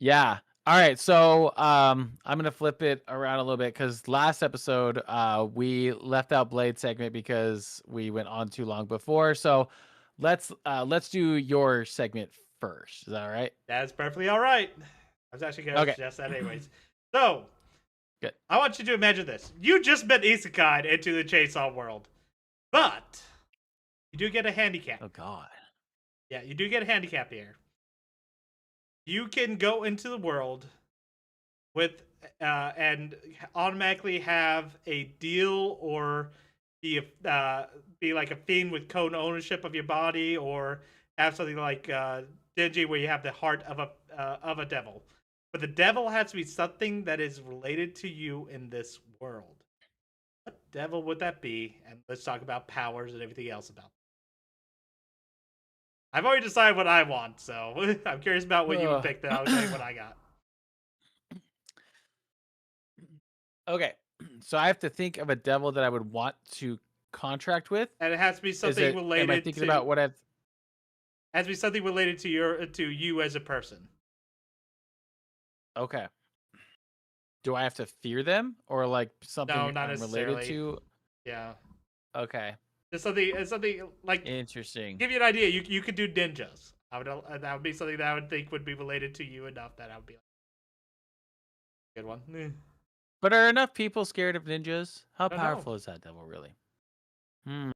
Yeah. All right. So I'm gonna flip it around a little bit because last episode we left out Blade segment because we went on too long before. So let's do your segment first. Is that all right? That's perfectly all right. I was actually going to Okay. suggest that anyways. So, Good. I want you to imagine this. You just been isekai into the chainsaw world, but you do get a handicap. Oh God. Yeah, you do get a handicap here. You can go into the world with and automatically have a deal or be like a fiend with code ownership of your body, or have something like Digi where you have the heart of a devil. But the devil has to be something that is related to you in this world. What devil would that be? And let's talk about powers and everything else about. I've already decided what I want, so I'm curious about what you would Ugh. pick. Then I'll tell you what I got. Okay. So I have to think of a devil that I would want to contract with. And it has to be Is something it? Am I related thinking to about what I've? has to be something related to you as a person. Okay. Do I have to fear them or like No, something not I'm related necessarily. to? Yeah, Okay. just something like Interesting. give you an idea. You could do ninjas. I would that would be something that I would think would be related to you enough that I would be like, good one. But are enough people scared of ninjas? How I don't know. powerful is that devil really? Hmm.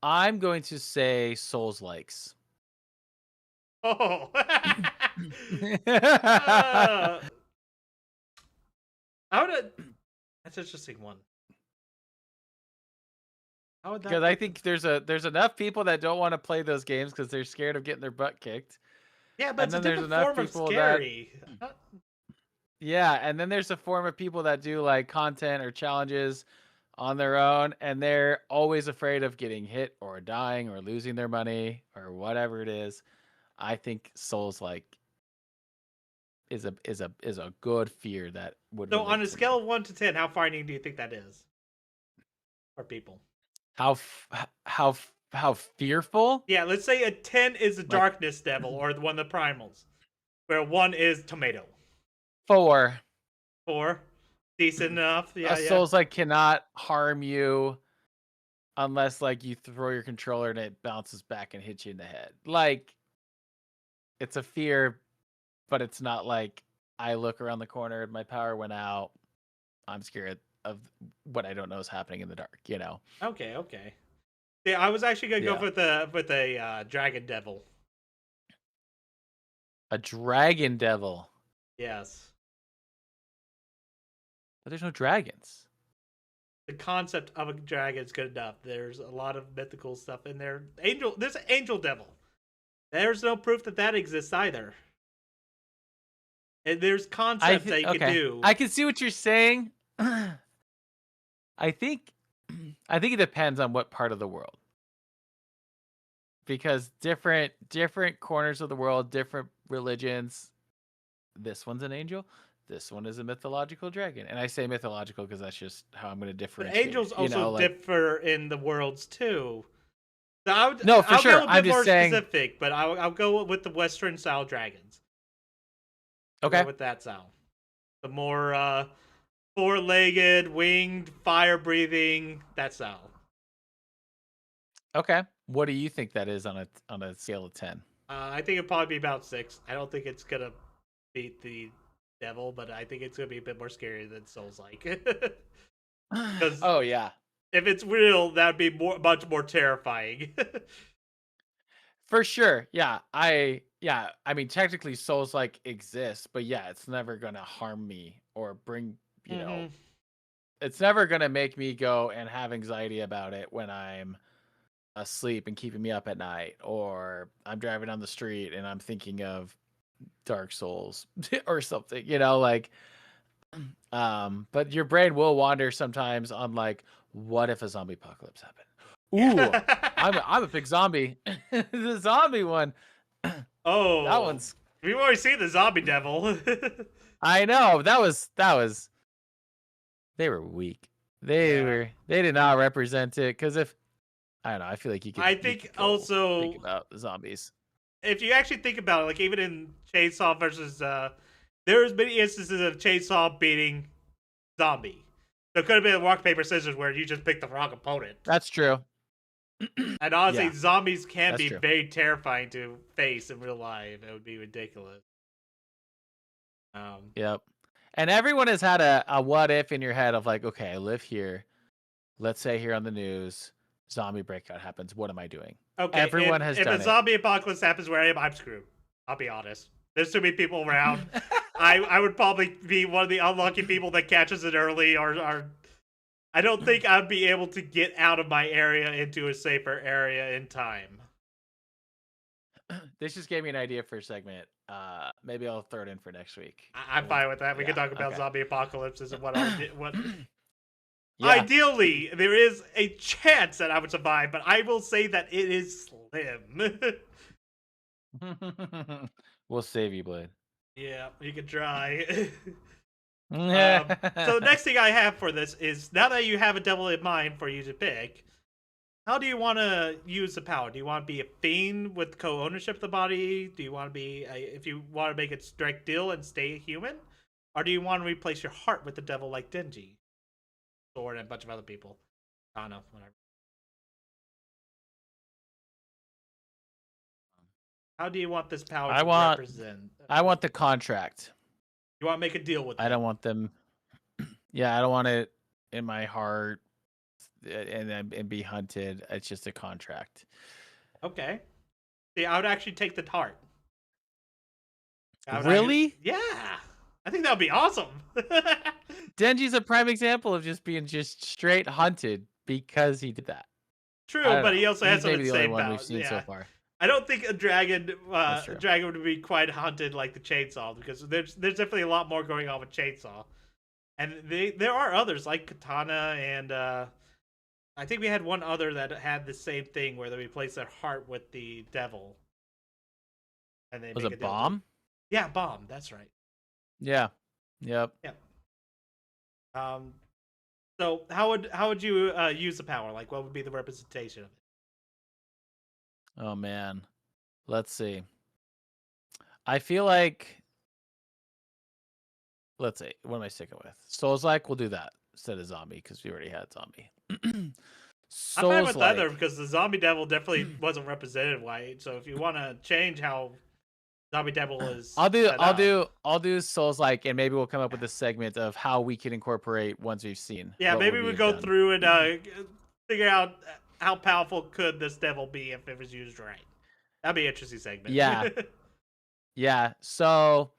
I'm going to say Souls likes. Oh, uh, I would. That's an interesting one. How would Because that I be? think there's enough people that don't want to play those games because they're scared of getting their butt kicked. Yeah, but And it's a then there's different enough form of people that scary. yeah, and then there's a form of people that do like content or challenges on their own and they're always afraid of getting hit or dying or losing their money or whatever it is. I think Souls like is a good fear that would So, on relate a to me. scale of 1 to 10, how frightening do you think that is for people? How fearful? Yeah, let's say a 10 is the Like darkness devil or the one of the primals, where 1 is tomato. 4. 4, decent enough. A Yeah, yeah. Souls like cannot harm you unless like you throw your controller and it bounces back and hits you in the head. Like it's a fear, but it's not like I look around the corner and my power went out. I'm scared of what I don't know is happening in the dark, you know? Okay, okay. Yeah, I was actually gonna go Yeah. for the with a dragon devil. A dragon devil. Yes, But there's no dragons. the concept of a dragon is good enough. There's a lot of mythical stuff in there. Angel, there's an angel devil. There's no proof that that exists either. And there's concepts that you could Okay. do. I can see what you're saying. I think I think it depends on what part of the world. Because different corners of the world, different religions. This one's an angel. This one is a mythological dragon. And I say mythological because that's just how I'm going to But differentiate angels it. You also know, like differ in the worlds too. So no, for I'll go sure. a I'm bit just more saying. specific, but I'll go with the Western style dragons. I'll go Okay. with that style. The more four legged, winged, fire breathing, that style. Okay. What do you think that is on a scale of 10? I think it'd probably be about 6. I don't think it's gonna beat the devil, but I think it's gonna be a bit more scary than Souls like. Because Oh yeah. if it's real, that'd be much more terrifying. For sure. Yeah, I mean technically souls like exists, but yeah, it's never going to harm me or bring, you know, hmm it's never going to make me go and have anxiety about it when I'm asleep and keeping me up at night or I'm driving down the street and I'm thinking of Dark Souls or something, you know, like but your brain will wander sometimes on like what if a zombie apocalypse happened? Ooh, I'm a big zombie. The zombie one. That oh, one's we've already seen the zombie devil. I know. That was they were weak. Yeah. They did not represent it cuz if I don't know, I feel like I you think could go think also about the zombies. if you actually think about it, like even in Chainsaw versus, there's many instances of Chainsaw beating Zombie. So it could have been rock paper scissors where you just picked the wrong opponent. That's true. And honestly, Yeah, zombies can that's be true. very terrifying to face in real life. It would be ridiculous. Yep. And everyone has had a what if in your head of like, okay, I live here. Let's say here on the news, zombie breakout happens. What am I doing? Okay, Everyone has if a done it. zombie apocalypse happens where I am, I'm screwed. I'll be honest. There's too many people around. I would probably be one of the unlucky people that catches it early, or I don't think I'd be able to get out of my area into a safer area in time. This just gave me an idea for a segment. Maybe I'll throw it in for next week. I'm fine with that. We can Yeah, talk about okay. zombie apocalypses and what what. Yeah. Ideally, there is a chance that I would survive, but I will say that it is slim. We'll save you, Blade. Yeah, you can try. So so the next thing I have for this is, now that you have a devil in mind for you to pick, how do you want to use the power? Do you want to be a fiend with co-ownership of the body? Do you want to be if you want to make it direct deal and stay human, or do you want to replace your heart with the devil like Denji, Sword, and a bunch of other people? I don't know. Whatever. How do you want this power to represent? I want the contract. You want to make a deal with I don't want them. Yeah, I don't want it in my heart and be hunted. It's just a contract. Okay. See, I would actually take the heart. Really? Yeah. I think that would be awesome. Denji's a prime example of just being just straight hunted because he did that. True, but he also has some maybe the only insane one powers. we've seen so far. I don't think a dragon would be quite hunted like the chainsaw, because there's definitely a lot more going on with chainsaw, and there are others like katana, and I think we had one other that had the same thing where they replace their heart with the devil, and they was make it bomb? Yeah, bomb. That's right. Yeah. Yep. Yep. So how would you use the power? Like, what would be the representation of it? Oh man, let's see. I feel like, let's see, what am I sticking with? Souls-like, we'll do that instead of zombie because we already had zombie. I'm fine with either, because the zombie devil definitely wasn't represented right. So if you want to change how zombie devil is, I'll do Souls-like, and maybe we'll come up with a segment of how we can incorporate ones we've seen. Yeah, maybe we go through and figure out how powerful could this devil be if it was used right. That'd be an interesting segment. Yeah. Yeah. So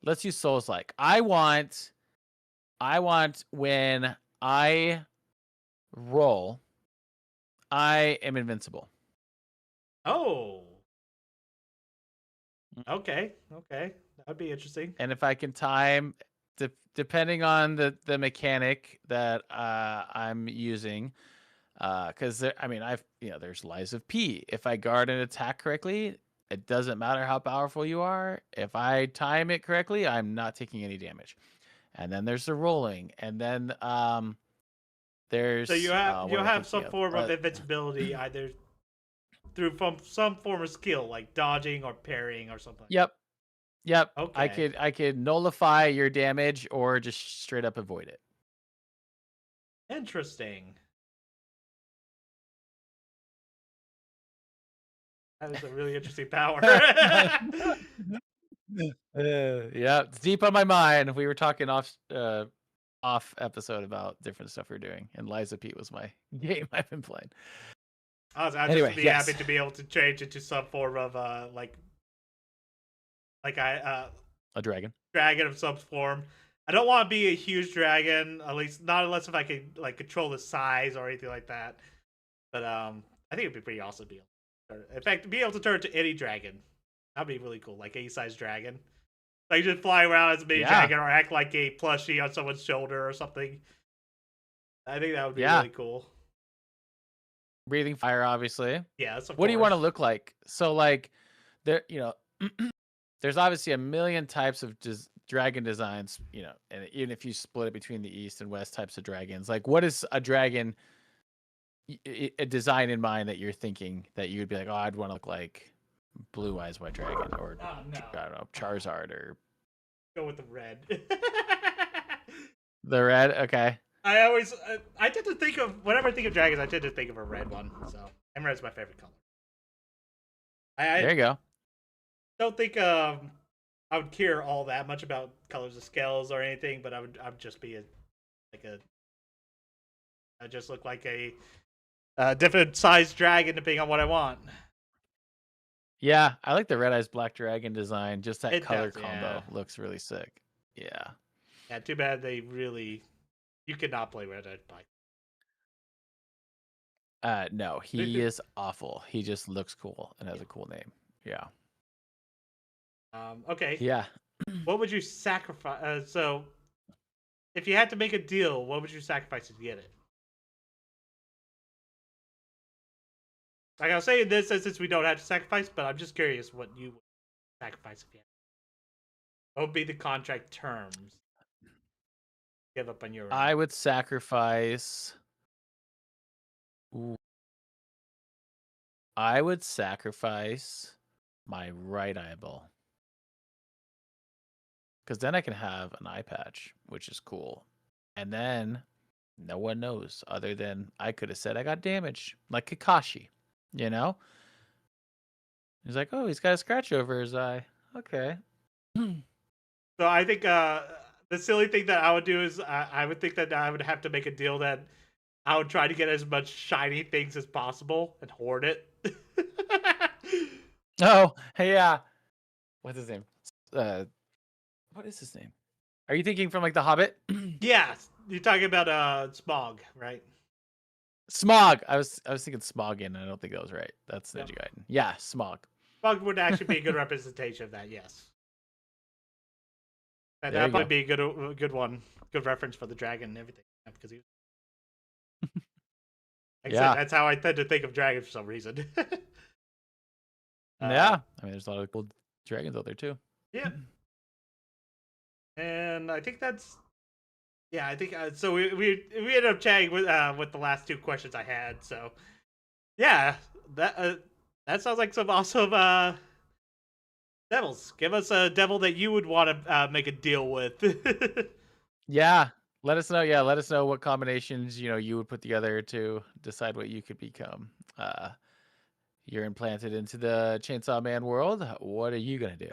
let's use Souls-like. I want when I roll, I am invincible. Oh. Okay. That'd be interesting. And if I can time, depending on the mechanic that I'm using, because there's Lies of P. If I guard and attack correctly, it doesn't matter how powerful you are. If I time it correctly, I'm not taking any damage. And then there's the rolling, and then there's, so you have some form of invincibility, either through some form of skill like dodging or parrying or something. Yep. Okay. I could nullify your damage or just straight up avoid it. Interesting. That is a really interesting power. Yeah, it's deep on my mind. We were talking off episode about different stuff we're doing, and Lies of P was my game I've been playing. I'd just be happy to be able to change it to some form of a dragon of some form. I don't want to be a huge dragon, at least not unless if I can like control the size or anything like that. But I think it'd be pretty awesome to be able in fact, be able to turn into any dragon. That'd be really cool, like a size dragon. Like just fly around as a mini dragon or act like a plushie on someone's shoulder or something. I think that would be really cool. Breathing fire, obviously. Yeah. What do you want to look like? So like, there, there's obviously a million types of dragon designs, and even if you split it between the east and west types of dragons, like what is a dragon, a design in mind that you're thinking that you would be like, oh, I'd want to look like Blue Eyes White Dragon, or Oh no. I don't know, Charizard, or Go with the red. the red. Okay, I always, I tend to think of, whenever I think of dragons, I tend to think of a red one. So, and red's my favorite color. there I you go. don't think I would care all that much about colors of scales or anything, but I'd just be like a, I just look like a different sized dragon depending on what I want. Yeah, I like the Red Eyes Black Dragon design. Just that It color does, yeah. combo looks really sick. Yeah. Yeah, too bad they really, you could not play Red Dead by. No, he is awful. He just looks cool and has a cool name. Yeah. Okay, Yeah. what would you sacrifice? So, if you had to make a deal, what would you sacrifice to get it? Like I was saying this since we don't have to sacrifice, but I'm just curious what you would sacrifice if you had. What would be the contract terms? Give up on your end. I would sacrifice. Ooh, I would sacrifice my right eyeball. Because then I can have an eye patch, which is cool. And then no one knows other than I could have said I got damaged, like Kakashi, you know? He's like, oh, he's got a scratch over his eye. Okay. So I think the silly thing that I would do is I would think that I would have to make a deal that I would try to get as much shiny things as possible and hoard it. Oh, hey, yeah. What's his name? Uh, what is his name? Are you thinking from like The Hobbit? Yeah, you're talking about Smog, right? Smog. I was thinking Smog, and I don't think that was right. That's Yep. Ninja Gaiden. Yeah, Smog. Smog would actually be a good representation of that. Yes, and There that'd you probably go. be a good one, good reference for the dragon and everything. Because he, like I said, Yeah. that's how I tend to think of dragons for some reason. Yeah. I mean, there's a lot of cool dragons out there too. Yeah, and I think that's yeah. I think so. We ended up chatting with the last two questions I had. So yeah, that sounds like some awesome devils. Give us a devil that you would want to make a deal with. Yeah. Let us know. Yeah, let us know what combinations you would put together to decide what you could become. You're implanted into the Chainsaw Man world. What are you gonna do?